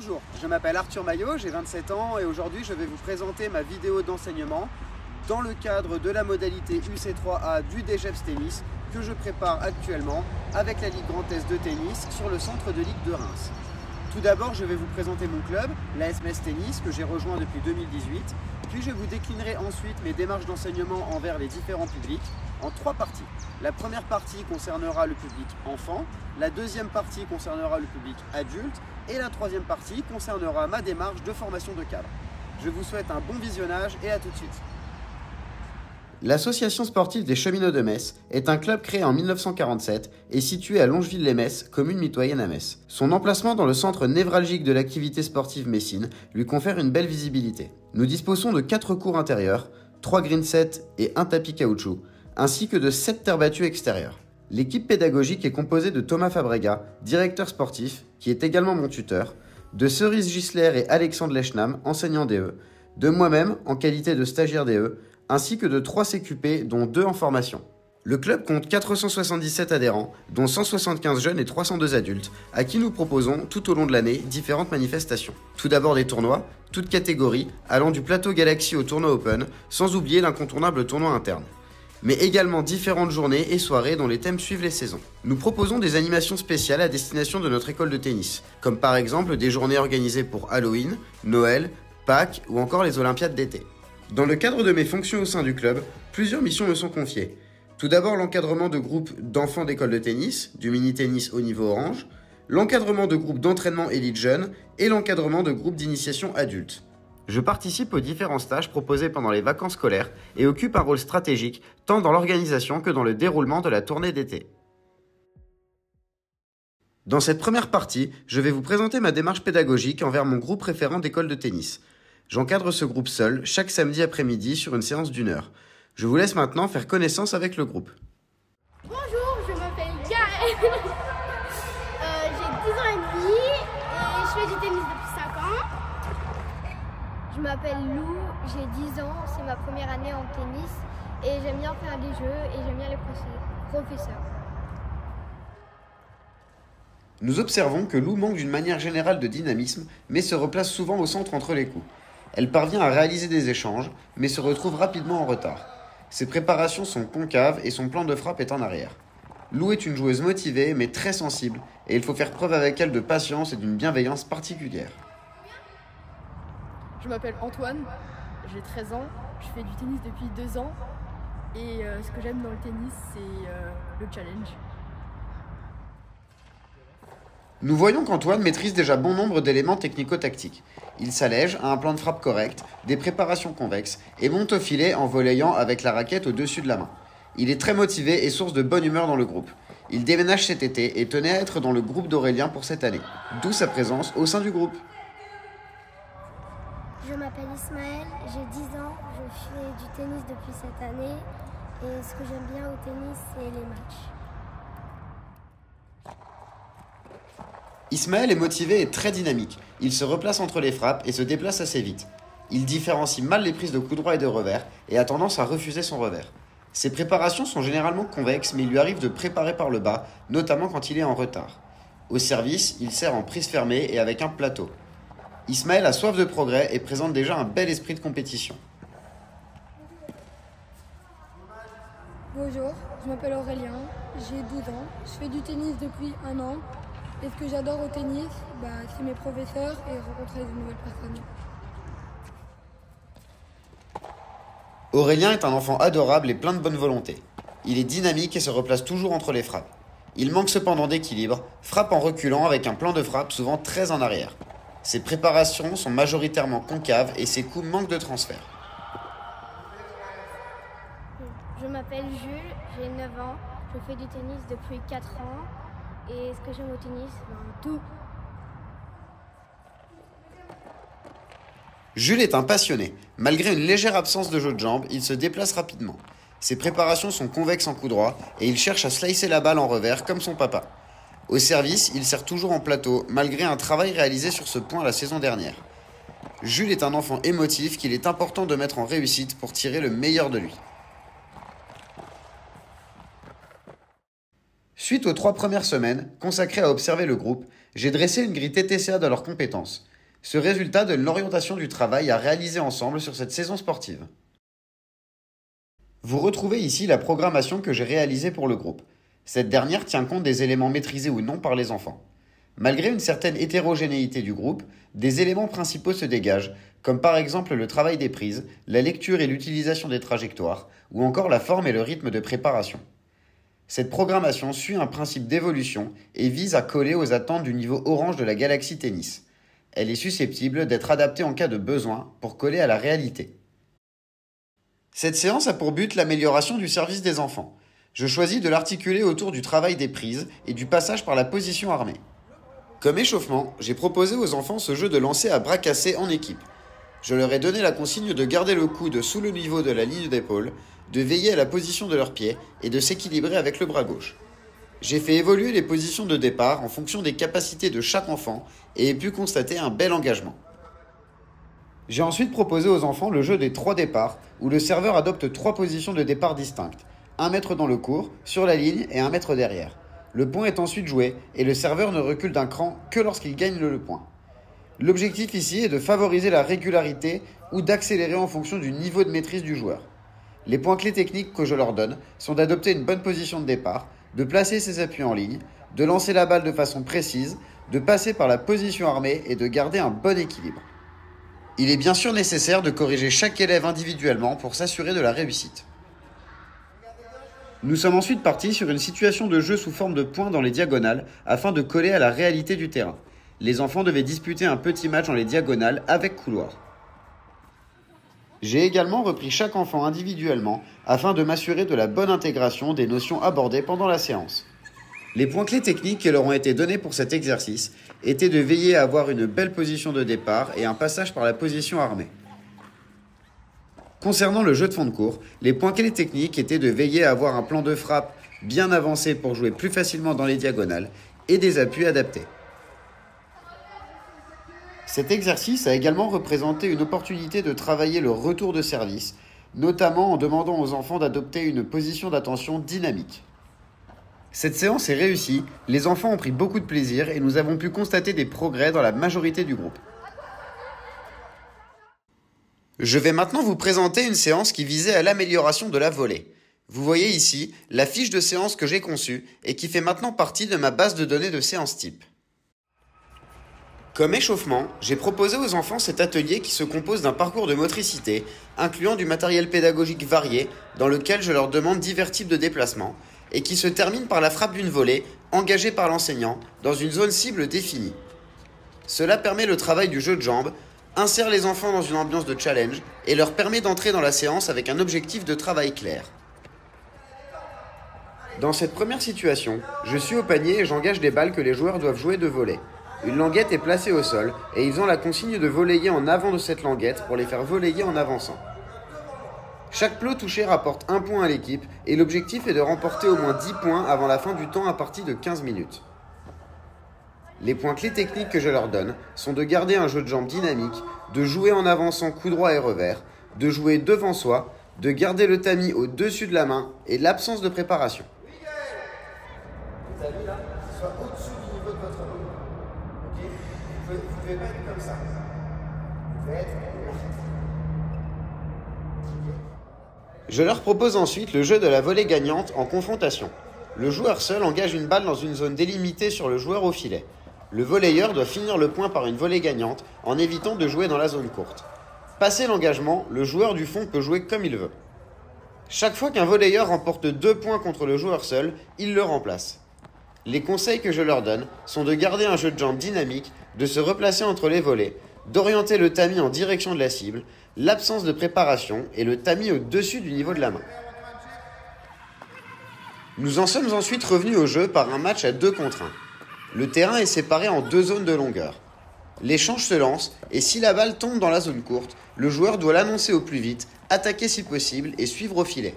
Bonjour, je m'appelle Arthur Maillot, j'ai 27 ans et aujourd'hui je vais vous présenter ma vidéo d'enseignement dans le cadre de la modalité UC3A du DGEPS Tennis que je prépare actuellement avec la Ligue Grand Est de tennis sur le centre de Ligue de Reims. Tout d'abord, je vais vous présenter mon club, l'ASMS Tennis, que j'ai rejoint depuis 2018, puis je vous déclinerai ensuite mes démarches d'enseignement envers les différents publics en 3 parties. La première partie concernera le public enfant, la deuxième partie concernera le public adulte et la troisième partie concernera ma démarche de formation de cadre. Je vous souhaite un bon visionnage et à tout de suite. L'Association sportive des cheminots de Metz est un club créé en 1947 et situé à Longeville-les-Metz, commune mitoyenne à Metz. Son emplacement dans le centre névralgique de l'activité sportive messine lui confère une belle visibilité. Nous disposons de 4 cours intérieurs, 3 green sets et un tapis caoutchouc, ainsi que de 7 terres battues extérieures. L'équipe pédagogique est composée de Thomas Fabrega, directeur sportif, qui est également mon tuteur, de Cerise Gisler et Alexandre Lechnam, enseignants DE, de moi-même en qualité de stagiaire DE, ainsi que de 3 CQP, dont 2 en formation. Le club compte 477 adhérents, dont 175 jeunes et 302 adultes, à qui nous proposons tout au long de l'année différentes manifestations. Tout d'abord des tournois, toutes catégories, allant du plateau Galaxy au tournoi Open, sans oublier l'incontournable tournoi interne. Mais également différentes journées et soirées dont les thèmes suivent les saisons. Nous proposons des animations spéciales à destination de notre école de tennis, comme par exemple des journées organisées pour Halloween, Noël, Pâques ou encore les Olympiades d'été. Dans le cadre de mes fonctions au sein du club, plusieurs missions me sont confiées. Tout d'abord l'encadrement de groupes d'enfants d'école de tennis, du mini-tennis au niveau orange, l'encadrement de groupes d'entraînement élite jeunes et l'encadrement de groupes d'initiation adultes. Je participe aux différents stages proposés pendant les vacances scolaires et occupe un rôle stratégique tant dans l'organisation que dans le déroulement de la tournée d'été. Dans cette première partie, je vais vous présenter ma démarche pédagogique envers mon groupe référent d'école de tennis. J'encadre ce groupe seul, chaque samedi après-midi sur une séance d'1 heure. Je vous laisse maintenant faire connaissance avec le groupe. Bonjour, je m'appelle Gaëlle, j'ai 10 ans et demi et je fais du tennis depuis 5 ans. Je m'appelle Lou, j'ai 10 ans, c'est ma première année en tennis et j'aime bien faire des jeux et j'aime bien les professeurs. Nous observons que Lou manque d'une manière générale de dynamisme, mais se replace souvent au centre entre les coups. Elle parvient à réaliser des échanges, mais se retrouve rapidement en retard. Ses préparations sont concaves et son plan de frappe est en arrière. Lou est une joueuse motivée, mais très sensible, et il faut faire preuve avec elle de patience et d'une bienveillance particulière. Je m'appelle Antoine, j'ai 13 ans, je fais du tennis depuis 2 ans, et ce que j'aime dans le tennis, c'est le challenge. Nous voyons qu'Antoine maîtrise déjà bon nombre d'éléments technico-tactiques. Il s'allège, a un plan de frappe correct, des préparations convexes et monte au filet en volleyant avec la raquette au-dessus de la main. Il est très motivé et source de bonne humeur dans le groupe. Il déménage cet été et tenait à être dans le groupe d'Aurélien pour cette année, d'où sa présence au sein du groupe. Je m'appelle Ismaël, j'ai 10 ans, je fais du tennis depuis cette année et ce que j'aime bien au tennis, c'est les matchs. Ismaël est motivé et très dynamique. Il se replace entre les frappes et se déplace assez vite. Il différencie mal les prises de coups droits et de revers et a tendance à refuser son revers. Ses préparations sont généralement convexes, mais il lui arrive de préparer par le bas, notamment quand il est en retard. Au service, il sert en prise fermée et avec un plateau. Ismaël a soif de progrès et présente déjà un bel esprit de compétition. Bonjour, je m'appelle Aurélien, j'ai 12 ans, je fais du tennis depuis 1 an. Et ce que j'adore au tennis, c'est mes professeurs et rencontrer de nouvelles personnes. Aurélien est un enfant adorable et plein de bonne volonté. Il est dynamique et se replace toujours entre les frappes. Il manque cependant d'équilibre, frappe en reculant avec un plan de frappe souvent très en arrière. Ses préparations sont majoritairement concaves et ses coups manquent de transfert. Je m'appelle Jules, j'ai 9 ans, je fais du tennis depuis 4 ans et ce que j'aime au tennis, tout. Jules est un passionné. Malgré une légère absence de jeu de jambes, il se déplace rapidement. Ses préparations sont convexes en coup droit et il cherche à slicer la balle en revers comme son papa. Au service, il sert toujours en plateau malgré un travail réalisé sur ce point la saison dernière. Jules est un enfant émotif qu'il est important de mettre en réussite pour tirer le meilleur de lui. Suite aux 3 premières semaines consacrées à observer le groupe, j'ai dressé une grille TTCA de leurs compétences. Ce résultat donne l'orientation du travail à réaliser ensemble sur cette saison sportive. Vous retrouvez ici la programmation que j'ai réalisée pour le groupe. Cette dernière tient compte des éléments maîtrisés ou non par les enfants. Malgré une certaine hétérogénéité du groupe, des éléments principaux se dégagent, comme par exemple le travail des prises, la lecture et l'utilisation des trajectoires, ou encore la forme et le rythme de préparation. Cette programmation suit un principe d'évolution et vise à coller aux attentes du niveau orange de la galaxie tennis. Elle est susceptible d'être adaptée en cas de besoin pour coller à la réalité. Cette séance a pour but l'amélioration du service des enfants. Je choisis de l'articuler autour du travail des prises et du passage par la position armée. Comme échauffement, j'ai proposé aux enfants ce jeu de lancer à bras cassés en équipe. Je leur ai donné la consigne de garder le coude sous le niveau de la ligne d'épaule, de veiller à la position de leurs pieds et de s'équilibrer avec le bras gauche. J'ai fait évoluer les positions de départ en fonction des capacités de chaque enfant et ai pu constater un bel engagement. J'ai ensuite proposé aux enfants le jeu des 3 départs, où le serveur adopte 3 positions de départ distinctes, 1 mètre dans le court, sur la ligne et 1 mètre derrière. Le point est ensuite joué et le serveur ne recule d'un cran que lorsqu'il gagne le point. L'objectif ici est de favoriser la régularité ou d'accélérer en fonction du niveau de maîtrise du joueur. Les points clés techniques que je leur donne sont d'adopter une bonne position de départ, de placer ses appuis en ligne, de lancer la balle de façon précise, de passer par la position armée et de garder un bon équilibre. Il est bien sûr nécessaire de corriger chaque élève individuellement pour s'assurer de la réussite. Nous sommes ensuite partis sur une situation de jeu sous forme de points dans les diagonales afin de coller à la réalité du terrain. Les enfants devaient disputer un petit match dans les diagonales avec couloir. J'ai également repris chaque enfant individuellement afin de m'assurer de la bonne intégration des notions abordées pendant la séance. Les points clés techniques qui leur ont été donnés pour cet exercice étaient de veiller à avoir une belle position de départ et un passage par la position armée. Concernant le jeu de fond de cours, les points clés techniques étaient de veiller à avoir un plan de frappe bien avancé pour jouer plus facilement dans les diagonales et des appuis adaptés. Cet exercice a également représenté une opportunité de travailler le retour de service, notamment en demandant aux enfants d'adopter une position d'attention dynamique. Cette séance est réussie, les enfants ont pris beaucoup de plaisir et nous avons pu constater des progrès dans la majorité du groupe. Je vais maintenant vous présenter une séance qui visait à l'amélioration de la volée. Vous voyez ici la fiche de séance que j'ai conçue et qui fait maintenant partie de ma base de données de séance type. Comme échauffement, j'ai proposé aux enfants cet atelier qui se compose d'un parcours de motricité, incluant du matériel pédagogique varié, dans lequel je leur demande divers types de déplacements, et qui se termine par la frappe d'une volée, engagée par l'enseignant, dans une zone cible définie. Cela permet le travail du jeu de jambes, insère les enfants dans une ambiance de challenge, et leur permet d'entrer dans la séance avec un objectif de travail clair. Dans cette première situation, je suis au panier et j'engage les balles que les joueurs doivent jouer de volley. Une languette est placée au sol et ils ont la consigne de volleyer en avant de cette languette pour les faire volleyer en avançant. Chaque plot touché rapporte 1 point à l'équipe et l'objectif est de remporter au moins 10 points avant la fin du temps à partir de 15 minutes. Les points clés techniques que je leur donne sont de garder un jeu de jambes dynamique, de jouer en avançant coup droit et revers, de jouer devant soi, de garder le tamis au-dessus de la main et l'absence de préparation. Vous avez là, soit au-dessus du niveau de votre main. Ok ? Vous ne devez pas être comme ça. Vous devez être... Je leur propose ensuite le jeu de la volée gagnante en confrontation. Le joueur seul engage une balle dans une zone délimitée sur le joueur au filet. Le volleyeur doit finir le point par une volée gagnante en évitant de jouer dans la zone courte. Passé l'engagement, le joueur du fond peut jouer comme il veut. Chaque fois qu'un volleyeur remporte 2 points contre le joueur seul, il le remplace. Les conseils que je leur donne sont de garder un jeu de jambes dynamique, de se replacer entre les volets, d'orienter le tamis en direction de la cible, l'absence de préparation et le tamis au-dessus du niveau de la main. Nous en sommes ensuite revenus au jeu par un match à 2 contre 1. Le terrain est séparé en 2 zones de longueur. L'échange se lance et si la balle tombe dans la zone courte, le joueur doit l'annoncer au plus vite, attaquer si possible et suivre au filet.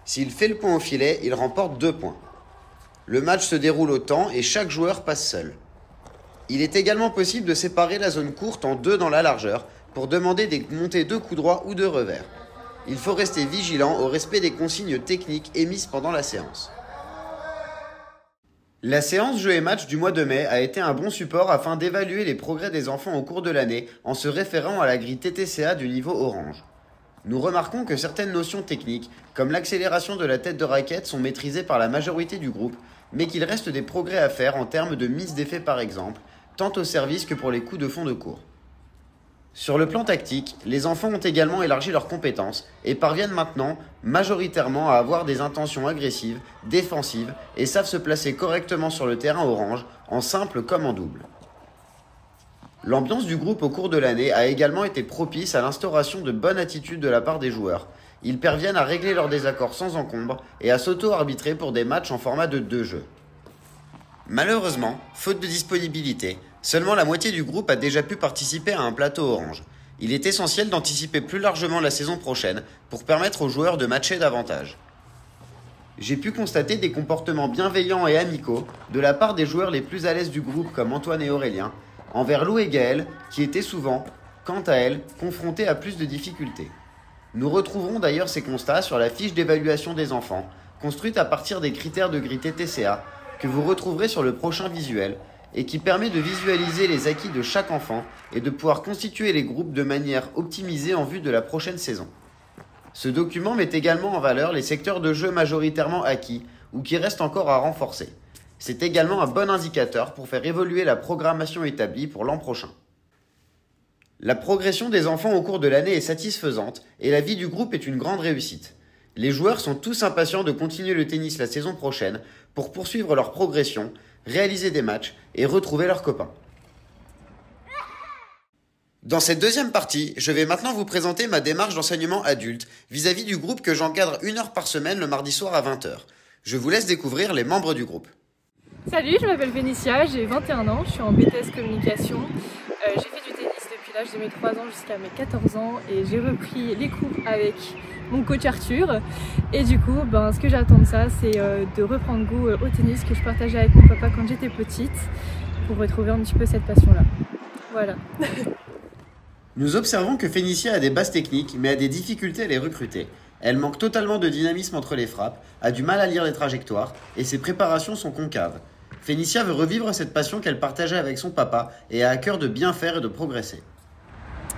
S'il fait le point au filet, il remporte 2 points. Le match se déroule au temps et chaque joueur passe seul. Il est également possible de séparer la zone courte en 2 dans la largeur pour demander des montées de coups droits ou de revers. Il faut rester vigilant au respect des consignes techniques émises pendant la séance. La séance jeux et matchs du mois de mai a été un bon support afin d'évaluer les progrès des enfants au cours de l'année en se référant à la grille TTCA du niveau orange. Nous remarquons que certaines notions techniques, comme l'accélération de la tête de raquette, sont maîtrisées par la majorité du groupe, mais qu'il reste des progrès à faire en termes de mise d'effet par exemple, tant au service que pour les coups de fond de cours. Sur le plan tactique, les enfants ont également élargi leurs compétences et parviennent maintenant majoritairement à avoir des intentions agressives, défensives et savent se placer correctement sur le terrain orange, en simple comme en double. L'ambiance du groupe au cours de l'année a également été propice à l'instauration de bonnes attitudes de la part des joueurs. Ils parviennent à régler leurs désaccords sans encombre et à s'auto-arbitrer pour des matchs en format de 2 jeux. Malheureusement, faute de disponibilité, seulement la moitié du groupe a déjà pu participer à un plateau orange. Il est essentiel d'anticiper plus largement la saison prochaine pour permettre aux joueurs de matcher davantage. J'ai pu constater des comportements bienveillants et amicaux de la part des joueurs les plus à l'aise du groupe comme Antoine et Aurélien, envers Lou et Gaël qui étaient souvent, quant à elles, confrontés à plus de difficultés. Nous retrouverons d'ailleurs ces constats sur la fiche d'évaluation des enfants, construite à partir des critères de grille TTCA, que vous retrouverez sur le prochain visuel, et qui permet de visualiser les acquis de chaque enfant et de pouvoir constituer les groupes de manière optimisée en vue de la prochaine saison. Ce document met également en valeur les secteurs de jeu majoritairement acquis ou qui restent encore à renforcer. C'est également un bon indicateur pour faire évoluer la programmation établie pour l'an prochain. La progression des enfants au cours de l'année est satisfaisante et la vie du groupe est une grande réussite. Les joueurs sont tous impatients de continuer le tennis la saison prochaine pour poursuivre leur progression, réaliser des matchs et retrouver leurs copains. Dans cette deuxième partie, je vais maintenant vous présenter ma démarche d'enseignement adulte vis-à-vis du groupe que j'encadre 1 heure par semaine le mardi soir à 20 h. Je vous laisse découvrir les membres du groupe. Salut, je m'appelle Vénitia, j'ai 21 ans, je suis en BTS communication. J'ai fait du tennis depuis l'âge de mes 3 ans jusqu'à mes 14 ans et j'ai repris les cours avec mon coach Arthur. Et du coup, ce que j'attends de ça, c'est de reprendre goût au tennis que je partageais avec mon papa quand j'étais petite pour retrouver un petit peu cette passion-là. Voilà. Nous observons que Fénicia a des bases techniques, mais a des difficultés à les recruter. Elle manque totalement de dynamisme entre les frappes, a du mal à lire les trajectoires, et ses préparations sont concaves. Fénicia veut revivre cette passion qu'elle partageait avec son papa, et a à cœur de bien faire et de progresser.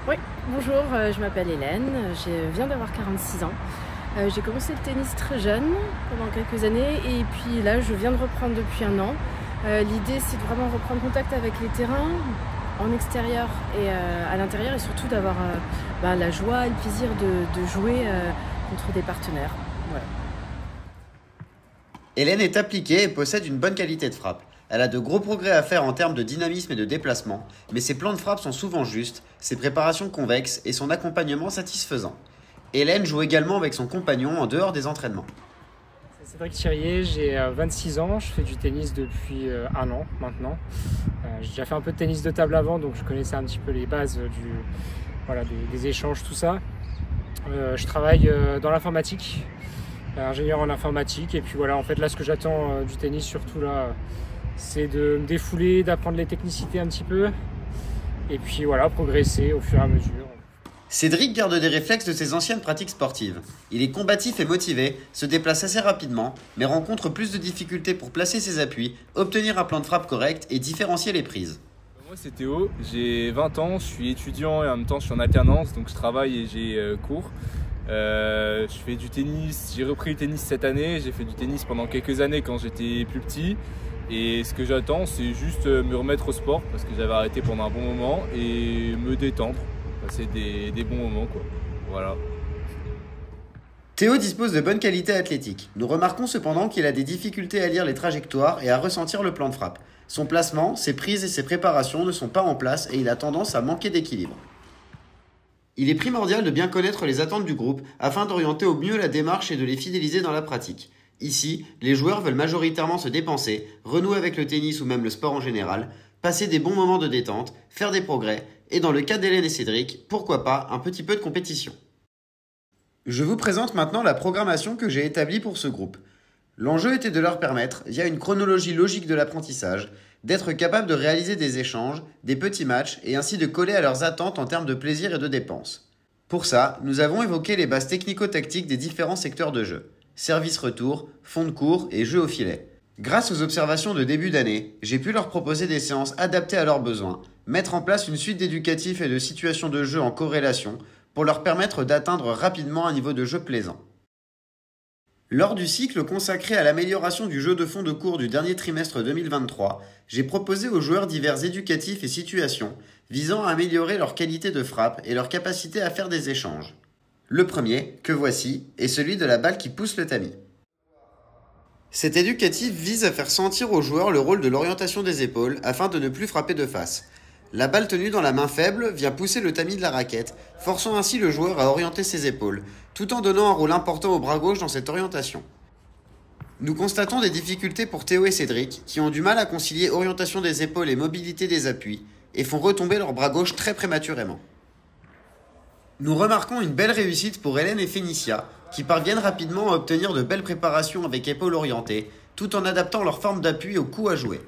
Oui, bonjour, je m'appelle Hélène, je viens d'avoir 46 ans. J'ai commencé le tennis très jeune, pendant quelques années, et puis là je viens de reprendre depuis 1 an. L'idée c'est de vraiment reprendre contact avec les terrains, en extérieur et à l'intérieur, et surtout d'avoir la joie et le plaisir de jouer contre des partenaires. Voilà. Hélène est appliquée et possède une bonne qualité de frappe. Elle a de gros progrès à faire en termes de dynamisme et de déplacement, mais ses plans de frappe sont souvent justes, ses préparations convexes et son accompagnement satisfaisant. Hélène joue également avec son compagnon en dehors des entraînements. C'est Cédric Thirier, j'ai 26 ans, je fais du tennis depuis 1 an maintenant. J'ai déjà fait un peu de tennis de table avant, donc je connaissais un petit peu les bases des échanges, tout ça. Je travaille dans l'informatique, ingénieur en informatique, et puis voilà, en fait là ce que j'attends du tennis surtout là, c'est de me défouler, d'apprendre les technicités un petit peu, et puis voilà, progresser au fur et à mesure. Cédric garde des réflexes de ses anciennes pratiques sportives. Il est combatif et motivé, se déplace assez rapidement, mais rencontre plus de difficultés pour placer ses appuis, obtenir un plan de frappe correct et différencier les prises. Moi c'est Théo, j'ai 20 ans, je suis étudiant et en même temps je suis en alternance, donc je travaille et j'ai cours. Je fais du tennis, j'ai repris le tennis cette année, j'ai fait du tennis pendant quelques années quand j'étais plus petit. Et ce que j'attends c'est juste me remettre au sport parce que j'avais arrêté pendant un bon moment et me détendre, passer des bons moments quoi. Voilà. Théo dispose de bonnes qualités athlétiques. Nous remarquons cependant qu'il a des difficultés à lire les trajectoires et à ressentir le plan de frappe. Son placement, ses prises et ses préparations ne sont pas en place et il a tendance à manquer d'équilibre. Il est primordial de bien connaître les attentes du groupe afin d'orienter au mieux la démarche et de les fidéliser dans la pratique. Ici, les joueurs veulent majoritairement se dépenser, renouer avec le tennis ou même le sport en général, passer des bons moments de détente, faire des progrès et dans le cas d'Hélène et Cédric, pourquoi pas un petit peu de compétition. Je vous présente maintenant la programmation que j'ai établie pour ce groupe. L'enjeu était de leur permettre, via une chronologie logique de l'apprentissage, d'être capables de réaliser des échanges, des petits matchs et ainsi de coller à leurs attentes en termes de plaisir et de dépenses. Pour ça, nous avons évoqué les bases technico-tactiques des différents secteurs de jeu. Service-retour, fond de cours et jeu au filet. Grâce aux observations de début d'année, j'ai pu leur proposer des séances adaptées à leurs besoins, mettre en place une suite d'éducatifs et de situations de jeu en corrélation pour leur permettre d'atteindre rapidement un niveau de jeu plaisant. Lors du cycle consacré à l'amélioration du jeu de fond de cours du dernier trimestre 2023, j'ai proposé aux joueurs divers éducatifs et situations visant à améliorer leur qualité de frappe et leur capacité à faire des échanges. Le premier, que voici, est celui de la balle qui pousse le tamis. Cet éducatif vise à faire sentir aux joueurs le rôle de l'orientation des épaules afin de ne plus frapper de face. La balle tenue dans la main faible vient pousser le tamis de la raquette, forçant ainsi le joueur à orienter ses épaules, tout en donnant un rôle important au bras gauche dans cette orientation. Nous constatons des difficultés pour Théo et Cédric, qui ont du mal à concilier orientation des épaules et mobilité des appuis, et font retomber leur bras gauche très prématurément. Nous remarquons une belle réussite pour Hélène et Fénicia, qui parviennent rapidement à obtenir de belles préparations avec épaules orientées, tout en adaptant leur forme d'appui au coup à jouer.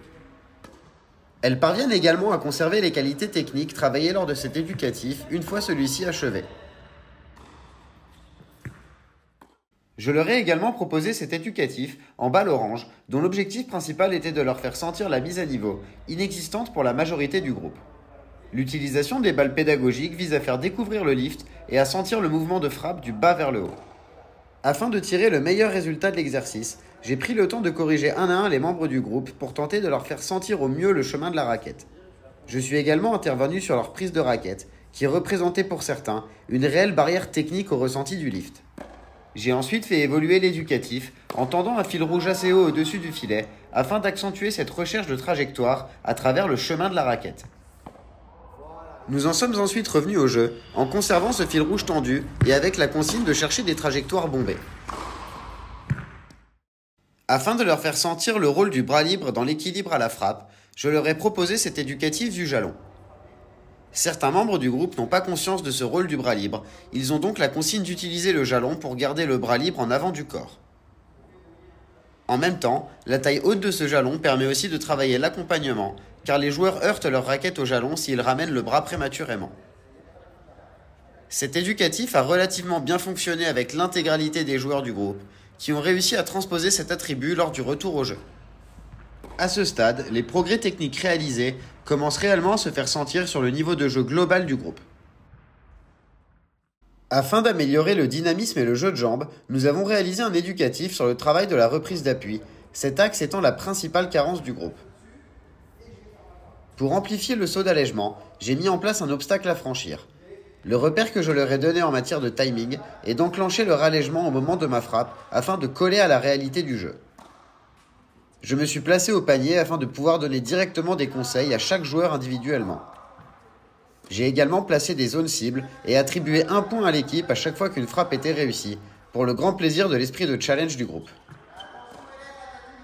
Elles parviennent également à conserver les qualités techniques travaillées lors de cet éducatif une fois celui-ci achevé. Je leur ai également proposé cet éducatif en balle orange, dont l'objectif principal était de leur faire sentir la mise à niveau, inexistante pour la majorité du groupe. L'utilisation des balles pédagogiques vise à faire découvrir le lift et à sentir le mouvement de frappe du bas vers le haut. Afin de tirer le meilleur résultat de l'exercice, j'ai pris le temps de corriger un à un les membres du groupe pour tenter de leur faire sentir au mieux le chemin de la raquette. Je suis également intervenu sur leur prise de raquette, qui représentait pour certains une réelle barrière technique au ressenti du lift. J'ai ensuite fait évoluer l'éducatif en tendant un fil rouge assez haut au-dessus du filet afin d'accentuer cette recherche de trajectoire à travers le chemin de la raquette. Nous en sommes ensuite revenus au jeu, en conservant ce fil rouge tendu et avec la consigne de chercher des trajectoires bombées. Afin de leur faire sentir le rôle du bras libre dans l'équilibre à la frappe, je leur ai proposé cet éducatif du jalon. Certains membres du groupe n'ont pas conscience de ce rôle du bras libre, ils ont donc la consigne d'utiliser le jalon pour garder le bras libre en avant du corps. En même temps, la taille haute de ce jalon permet aussi de travailler l'accompagnement, car les joueurs heurtent leur raquette au jalon s'ils ramènent le bras prématurément. Cet éducatif a relativement bien fonctionné avec l'intégralité des joueurs du groupe, qui ont réussi à transposer cet attribut lors du retour au jeu. À ce stade, les progrès techniques réalisés commencent réellement à se faire sentir sur le niveau de jeu global du groupe. Afin d'améliorer le dynamisme et le jeu de jambes, nous avons réalisé un éducatif sur le travail de la reprise d'appui, cet axe étant la principale carence du groupe. Pour amplifier le saut d'allègement, j'ai mis en place un obstacle à franchir. Le repère que je leur ai donné en matière de timing est d'enclencher le rallègement au moment de ma frappe afin de coller à la réalité du jeu. Je me suis placé au panier afin de pouvoir donner directement des conseils à chaque joueur individuellement. J'ai également placé des zones cibles et attribué un point à l'équipe à chaque fois qu'une frappe était réussie, pour le grand plaisir de l'esprit de challenge du groupe.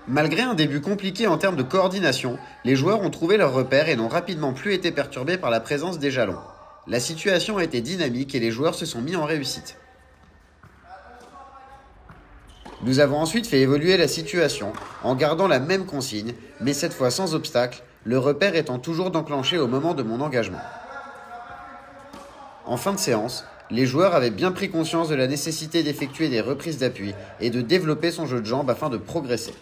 Malgré un début compliqué en termes de coordination, les joueurs ont trouvé leur repère et n'ont rapidement plus été perturbés par la présence des jalons. La situation a été dynamique et les joueurs se sont mis en réussite. Nous avons ensuite fait évoluer la situation en gardant la même consigne, mais cette fois sans obstacle, le repère étant toujours d'enclencher au moment de mon engagement. En fin de séance, les joueurs avaient bien pris conscience de la nécessité d'effectuer des reprises d'appui et de développer son jeu de jambes afin de progresser.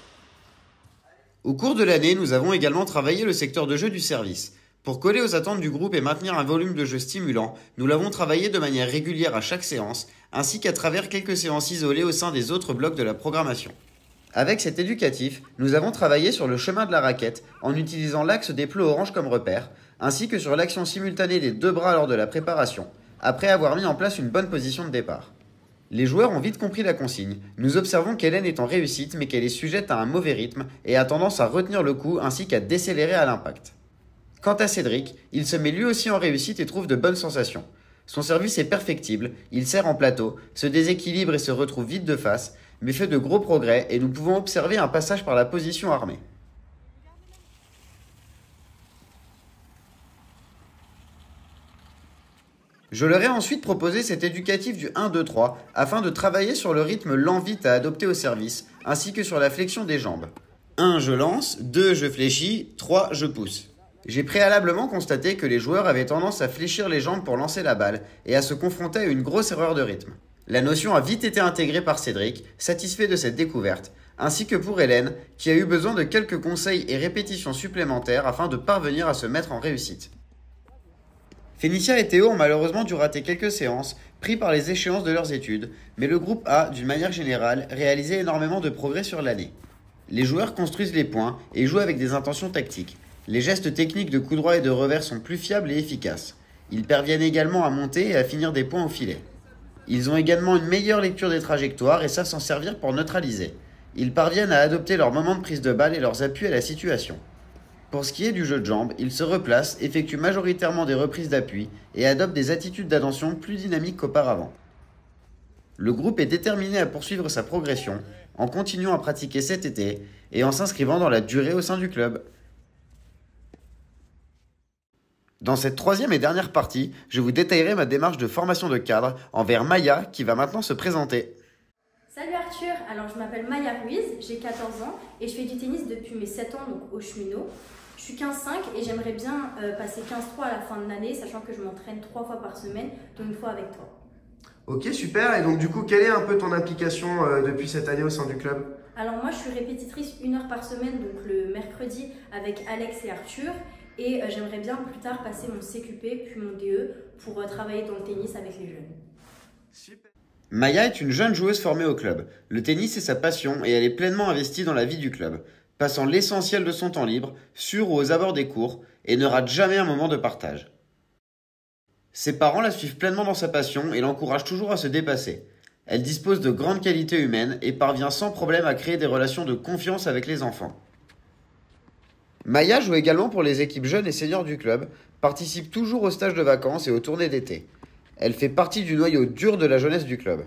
Au cours de l'année, nous avons également travaillé le secteur de jeu du service. Pour coller aux attentes du groupe et maintenir un volume de jeu stimulant, nous l'avons travaillé de manière régulière à chaque séance, ainsi qu'à travers quelques séances isolées au sein des autres blocs de la programmation. Avec cet éducatif, nous avons travaillé sur le chemin de la raquette en utilisant l'axe des plots orange comme repère, ainsi que sur l'action simultanée des deux bras lors de la préparation, après avoir mis en place une bonne position de départ. Les joueurs ont vite compris la consigne. Nous observons qu'Hélène est en réussite mais qu'elle est sujette à un mauvais rythme et a tendance à retenir le coup ainsi qu'à décélérer à l'impact. Quant à Cédric, il se met lui aussi en réussite et trouve de bonnes sensations. Son service est perfectible, il sert en plateau, se déséquilibre et se retrouve vite de face, mais fait de gros progrès et nous pouvons observer un passage par la position armée. Je leur ai ensuite proposé cet éducatif du 1-2-3 afin de travailler sur le rythme lent-vite à adopter au service, ainsi que sur la flexion des jambes. 1. Je lance, 2. Je fléchis, 3. Je pousse. J'ai préalablement constaté que les joueurs avaient tendance à fléchir les jambes pour lancer la balle et à se confronter à une grosse erreur de rythme. La notion a vite été intégrée par Cédric, satisfait de cette découverte, ainsi que pour Hélène, qui a eu besoin de quelques conseils et répétitions supplémentaires afin de parvenir à se mettre en réussite. Fénicia et Théo ont malheureusement dû rater quelques séances, pris par les échéances de leurs études, mais le groupe a, d'une manière générale, réalisé énormément de progrès sur l'année. Les joueurs construisent les points et jouent avec des intentions tactiques. Les gestes techniques de coup droit et de revers sont plus fiables et efficaces. Ils parviennent également à monter et à finir des points au filet. Ils ont également une meilleure lecture des trajectoires et savent s'en servir pour neutraliser. Ils parviennent à adopter leur moment de prise de balle et leurs appuis à la situation. Pour ce qui est du jeu de jambes, ils se replacent, effectuent majoritairement des reprises d'appui et adoptent des attitudes d'attention plus dynamiques qu'auparavant. Le groupe est déterminé à poursuivre sa progression en continuant à pratiquer cet été et en s'inscrivant dans la durée au sein du club. Dans cette troisième et dernière partie, je vous détaillerai ma démarche de formation de cadre envers Maya qui va maintenant se présenter. Salut Arthur, alors je m'appelle Maya Ruiz, j'ai 14 ans et je fais du tennis depuis mes 7 ans donc au cheminot. Je suis 15-5 et j'aimerais bien passer 15-3 à la fin de l'année, sachant que je m'entraîne 3 fois par semaine, dont une fois avec toi. Ok, super. Et donc du coup, quelle est un peu ton implication depuis cette année au sein du club? Alors moi je suis répétitrice 1 heure par semaine, donc le mercredi avec Alex et Arthur. Et j'aimerais bien plus tard passer mon CQP puis mon DE pour travailler dans le tennis avec les jeunes. Super. Maya est une jeune joueuse formée au club. Le tennis est sa passion et elle est pleinement investie dans la vie du club, passant l'essentiel de son temps libre sur ou aux abords des cours et ne rate jamais un moment de partage. Ses parents la suivent pleinement dans sa passion et l'encouragent toujours à se dépasser. Elle dispose de grandes qualités humaines et parvient sans problème à créer des relations de confiance avec les enfants. Maya joue également pour les équipes jeunes et seniors du club, participe toujours aux stages de vacances et aux tournées d'été. Elle fait partie du noyau dur de la jeunesse du club.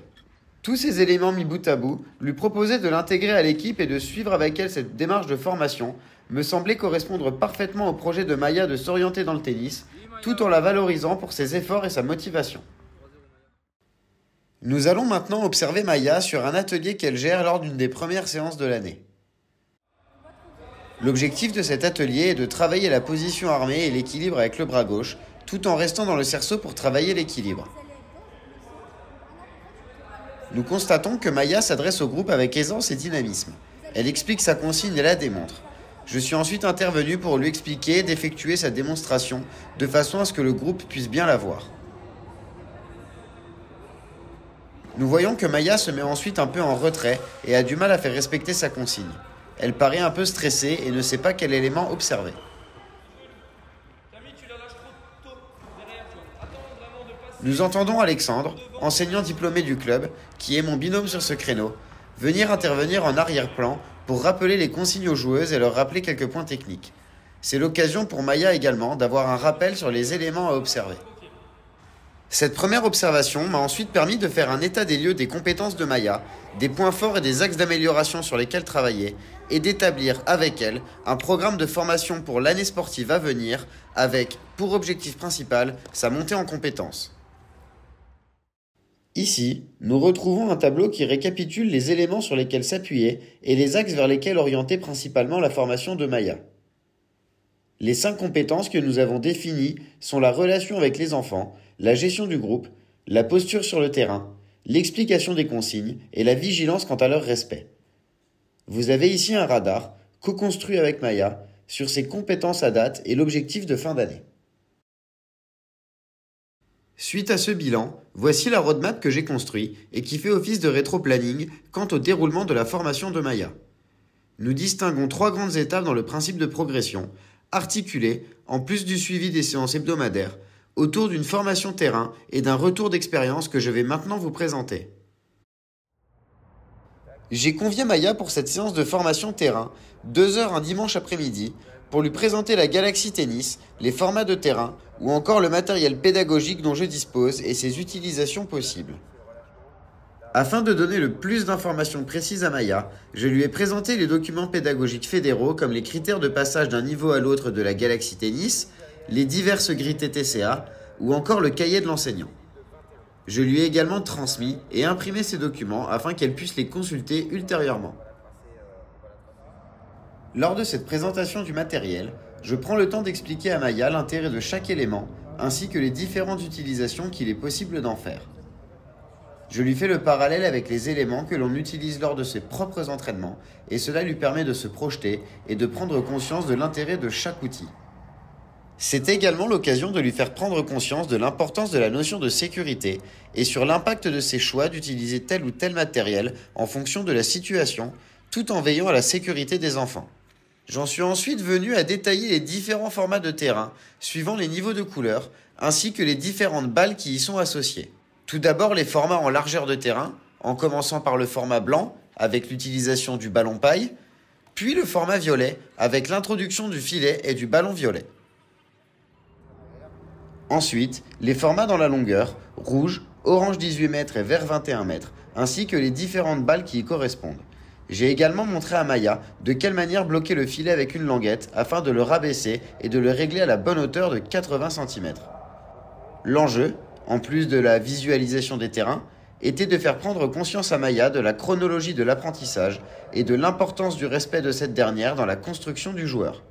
Tous ces éléments mis bout à bout, lui proposer de l'intégrer à l'équipe et de suivre avec elle cette démarche de formation me semblait correspondre parfaitement au projet de Maya de s'orienter dans le tennis, tout en la valorisant pour ses efforts et sa motivation. Nous allons maintenant observer Maya sur un atelier qu'elle gère lors d'une des premières séances de l'année. L'objectif de cet atelier est de travailler la position armée et l'équilibre avec le bras gauche, tout en restant dans le cerceau pour travailler l'équilibre. Nous constatons que Maya s'adresse au groupe avec aisance et dynamisme. Elle explique sa consigne et la démontre. Je suis ensuite intervenu pour lui expliquer et d'effectuer sa démonstration de façon à ce que le groupe puisse bien la voir. Nous voyons que Maya se met ensuite un peu en retrait et a du mal à faire respecter sa consigne. Elle paraît un peu stressée et ne sait pas quel élément observer. Nous entendons Alexandre, enseignant diplômé du club, qui est mon binôme sur ce créneau, venir intervenir en arrière-plan pour rappeler les consignes aux joueuses et leur rappeler quelques points techniques. C'est l'occasion pour Maya également d'avoir un rappel sur les éléments à observer. Cette première observation m'a ensuite permis de faire un état des lieux des compétences de Maya, des points forts et des axes d'amélioration sur lesquels travailler, et d'établir avec elle un programme de formation pour l'année sportive à venir, avec, pour objectif principal, sa montée en compétences. Ici, nous retrouvons un tableau qui récapitule les éléments sur lesquels s'appuyer et les axes vers lesquels orienter principalement la formation de Maya. Les 5 compétences que nous avons définies sont la relation avec les enfants, la gestion du groupe, la posture sur le terrain, l'explication des consignes et la vigilance quant à leur respect. Vous avez ici un radar, co-construit avec Maya, sur ses compétences à date et l'objectif de fin d'année. Suite à ce bilan, voici la roadmap que j'ai construite et qui fait office de rétro-planning quant au déroulement de la formation de Maya. Nous distinguons 3 grandes étapes dans le principe de progression, articulées, en plus du suivi des séances hebdomadaires, autour d'une formation terrain et d'un retour d'expérience que je vais maintenant vous présenter. J'ai convié Maya pour cette séance de formation terrain, 2 heures un dimanche après-midi, pour lui présenter la Galaxy Tennis, les formats de terrain ou encore le matériel pédagogique dont je dispose et ses utilisations possibles. Afin de donner le plus d'informations précises à Maya, je lui ai présenté les documents pédagogiques fédéraux comme les critères de passage d'un niveau à l'autre de la Galaxy Tennis, les diverses grilles TTCA ou encore le cahier de l'enseignant. Je lui ai également transmis et imprimé ces documents afin qu'elle puisse les consulter ultérieurement. Lors de cette présentation du matériel, je prends le temps d'expliquer à Maya l'intérêt de chaque élément ainsi que les différentes utilisations qu'il est possible d'en faire. Je lui fais le parallèle avec les éléments que l'on utilise lors de ses propres entraînements et cela lui permet de se projeter et de prendre conscience de l'intérêt de chaque outil. C'est également l'occasion de lui faire prendre conscience de l'importance de la notion de sécurité et sur l'impact de ses choix d'utiliser tel ou tel matériel en fonction de la situation, tout en veillant à la sécurité des enfants. J'en suis ensuite venu à détailler les différents formats de terrain, suivant les niveaux de couleur, ainsi que les différentes balles qui y sont associées. Tout d'abord les formats en largeur de terrain, en commençant par le format blanc, avec l'utilisation du ballon paille, puis le format violet, avec l'introduction du filet et du ballon violet. Ensuite, les formats dans la longueur, rouge, orange 18 mètres et vert 21 mètres, ainsi que les différentes balles qui y correspondent. J'ai également montré à Maya de quelle manière bloquer le filet avec une languette afin de le rabaisser et de le régler à la bonne hauteur de 80 cm. L'enjeu, en plus de la visualisation des terrains, était de faire prendre conscience à Maya de la chronologie de l'apprentissage et de l'importance du respect de cette dernière dans la construction du joueur.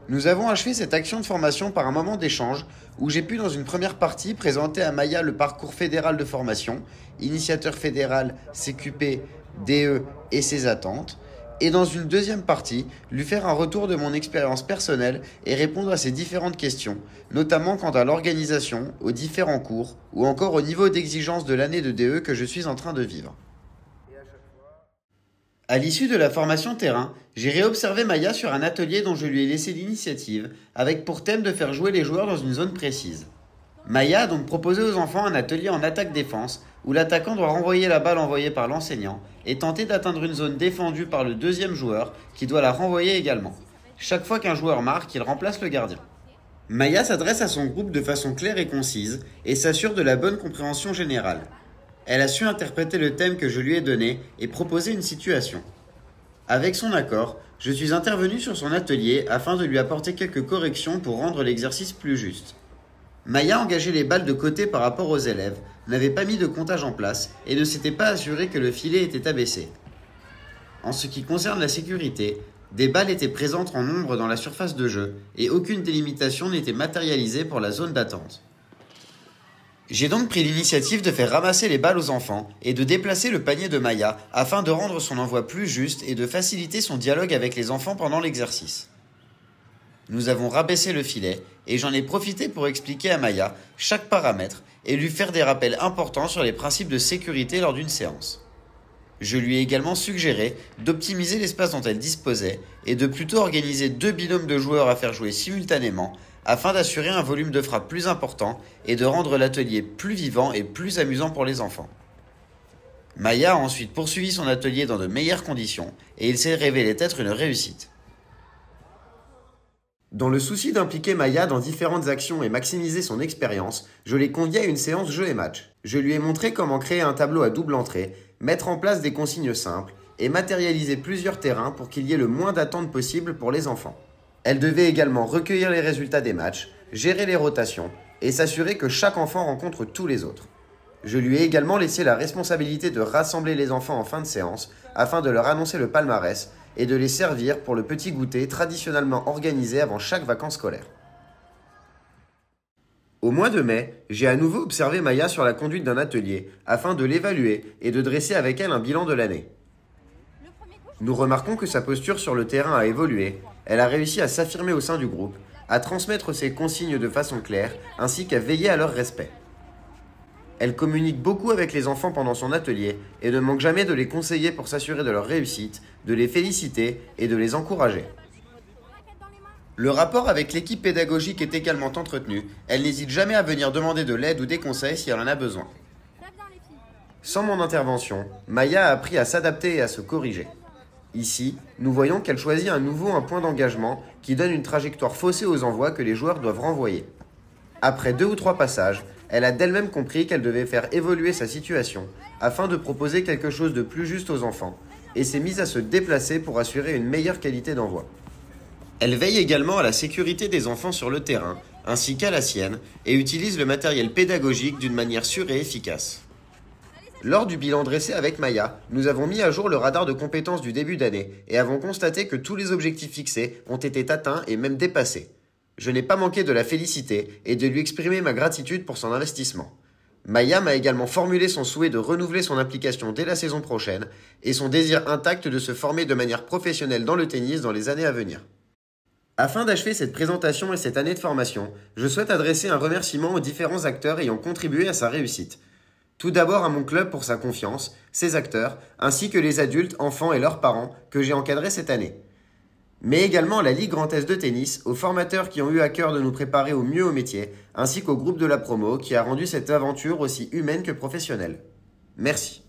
Nous avons achevé cette action de formation par un moment d'échange où j'ai pu dans une première partie présenter à Maya le parcours fédéral de formation, initiateur fédéral, CQP, DE et ses attentes, et dans une deuxième partie, lui faire un retour de mon expérience personnelle et répondre à ses différentes questions, notamment quant à l'organisation, aux différents cours ou encore au niveau d'exigence de l'année de DE que je suis en train de vivre. À l'issue de la formation terrain, j'ai réobservé Maya sur un atelier dont je lui ai laissé l'initiative, avec pour thème de faire jouer les joueurs dans une zone précise. Maya a donc proposé aux enfants un atelier en attaque-défense, où l'attaquant doit renvoyer la balle envoyée par l'enseignant et tenter d'atteindre une zone défendue par le deuxième joueur, qui doit la renvoyer également. Chaque fois qu'un joueur marque, il remplace le gardien. Maya s'adresse à son groupe de façon claire et concise, et s'assure de la bonne compréhension générale. Elle a su interpréter le thème que je lui ai donné et proposer une situation. Avec son accord, je suis intervenu sur son atelier afin de lui apporter quelques corrections pour rendre l'exercice plus juste. Maya engageait les balles de côté par rapport aux élèves, n'avait pas mis de comptage en place et ne s'était pas assuré que le filet était abaissé. En ce qui concerne la sécurité, des balles étaient présentes en nombre dans la surface de jeu et aucune délimitation n'était matérialisée pour la zone d'attente. J'ai donc pris l'initiative de faire ramasser les balles aux enfants et de déplacer le panier de Maya afin de rendre son envoi plus juste et de faciliter son dialogue avec les enfants pendant l'exercice. Nous avons rabaissé le filet et j'en ai profité pour expliquer à Maya chaque paramètre et lui faire des rappels importants sur les principes de sécurité lors d'une séance. Je lui ai également suggéré d'optimiser l'espace dont elle disposait et de plutôt organiser 2 binômes de joueurs à faire jouer simultanément afin d'assurer un volume de frappe plus important et de rendre l'atelier plus vivant et plus amusant pour les enfants. Maya a ensuite poursuivi son atelier dans de meilleures conditions et il s'est révélé être une réussite. Dans le souci d'impliquer Maya dans différentes actions et maximiser son expérience, je l'ai conviée à une séance jeu et match. Je lui ai montré comment créer un tableau à double entrée, mettre en place des consignes simples et matérialiser plusieurs terrains pour qu'il y ait le moins d'attente possible pour les enfants. Elle devait également recueillir les résultats des matchs, gérer les rotations et s'assurer que chaque enfant rencontre tous les autres. Je lui ai également laissé la responsabilité de rassembler les enfants en fin de séance afin de leur annoncer le palmarès et de les servir pour le petit goûter traditionnellement organisé avant chaque vacances scolaires. Au mois de mai, j'ai à nouveau observé Maya sur la conduite d'un atelier afin de l'évaluer et de dresser avec elle un bilan de l'année. Nous remarquons que sa posture sur le terrain a évolué, elle a réussi à s'affirmer au sein du groupe, à transmettre ses consignes de façon claire ainsi qu'à veiller à leur respect. Elle communique beaucoup avec les enfants pendant son atelier et ne manque jamais de les conseiller pour s'assurer de leur réussite, de les féliciter et de les encourager. Le rapport avec l'équipe pédagogique est également entretenu, elle n'hésite jamais à venir demander de l'aide ou des conseils si elle en a besoin. Sans mon intervention, Maya a appris à s'adapter et à se corriger. Ici, nous voyons qu'elle choisit à nouveau un point d'engagement qui donne une trajectoire faussée aux envois que les joueurs doivent renvoyer. Après 2 ou 3 passages, elle a d'elle-même compris qu'elle devait faire évoluer sa situation afin de proposer quelque chose de plus juste aux enfants et s'est mise à se déplacer pour assurer une meilleure qualité d'envoi. Elle veille également à la sécurité des enfants sur le terrain ainsi qu'à la sienne et utilise le matériel pédagogique d'une manière sûre et efficace. Lors du bilan dressé avec Maya, nous avons mis à jour le radar de compétences du début d'année et avons constaté que tous les objectifs fixés ont été atteints et même dépassés. Je n'ai pas manqué de la féliciter et de lui exprimer ma gratitude pour son investissement. Maya m'a également formulé son souhait de renouveler son implication dès la saison prochaine et son désir intact de se former de manière professionnelle dans le tennis dans les années à venir. Afin d'achever cette présentation et cette année de formation, je souhaite adresser un remerciement aux différents acteurs ayant contribué à sa réussite. Tout d'abord à mon club pour sa confiance, ses acteurs, ainsi que les adultes, enfants et leurs parents que j'ai encadrés cette année. Mais également à la Ligue Grand Est de tennis, aux formateurs qui ont eu à cœur de nous préparer au mieux au métier, ainsi qu'au groupe de la promo qui a rendu cette aventure aussi humaine que professionnelle. Merci.